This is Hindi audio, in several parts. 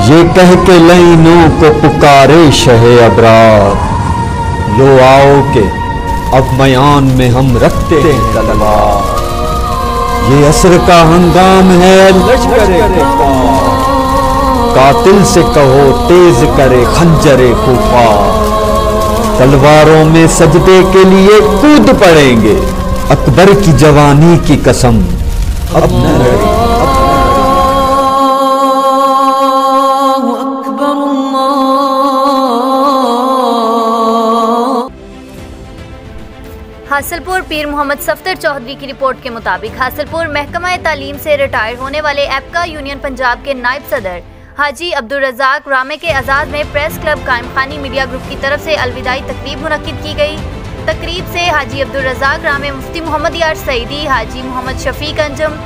ये कह के लाइनों को पुकारे शहे अबरार, लो आओ के अब मयान में हम रखते हैं तलवार। ये असर का हंगाम है लश्करे कुफार, कातिल से कहो तेज करे खंजरे कुफार। तलवारों में सजदे के लिए कूद पड़ेंगे, अकबर की जवानी की कसम अब न लड़े। हासिलपुर पीर मोहम्मद सफ्तर चौधरी की रिपोर्ट के मुताबिक हासिलपुर महकमा तालीम से रिटायर होने वाले एपका यूनियन पंजाब के नायब सदर हाजी अब्दुल रज़ाक रामे के आज़ाद में प्रेस क्लब कायम खानी मीडिया ग्रुप की तरफ से अलविदाई तकरीब मुनक्किद की गई। तकरीब से हाजी अब्दुल रज़ाक रामे, मुफ्ती मोहम्मद यार सईदी, हाजी मोहम्मद शफीक अंजम,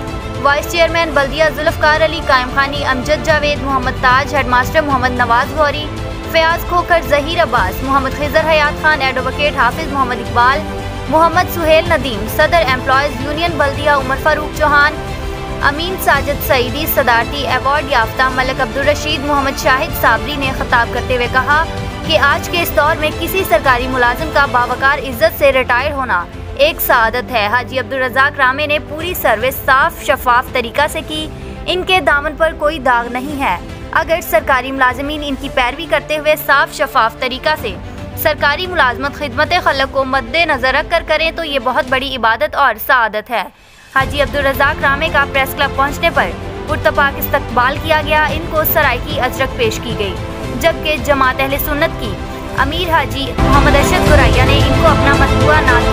वाइस चेयरमैन बल्दिया जुल्फ़कार अली, कायम खानी अमजद जावेद, मोहम्मद ताज, हेडमास्टर मोहम्मद नवाज गौरी, फयाज खोखर, जहीर अब्बास, मोहम्मद खिजर हयात खान, एडवोकेट हाफिज मोहम्मद इकबाल, मोहम्मद सुहेल नदीम, सदर एम्प्लॉयज़ यूनियन बल्दिया उमर फारूक चौहान, अमीन साजिद सईदी, सदारती अवार्ड याफ्ता मलिक अब्दुल रशीद, मोहम्मद शाहिद साबरी ने खिताब करते हुए कहा कि आज के इस दौर में किसी सरकारी मुलाजिम का बावकार इज्जत से रिटायर होना एक सआदत है। हाजी अब्दुल रज़ाक रामे ने पूरी सर्विस साफ शफाफ तरीका से की, इनके दामन पर कोई दाग नहीं है। अगर सरकारी मुलाजिमीन इनकी पैरवी करते हुए साफ शफाफ तरीका से सरकारी मुलाजमत खिदमत खलक को मद्देनजर रख कर करें तो ये बहुत बड़ी इबादत और सआदत है। हाजी अब्दुल रज़ाक रामे का प्रेस क्लब पहुंचने पर पुरतपाक इस्तकबाल किया गया। इनको सरायकी अजरक पेश की गई, जबकि जमात अहले सुन्नत की अमीर हाजी मोहम्मद अरशद गुरैया ने इनको अपना मतबूआ नात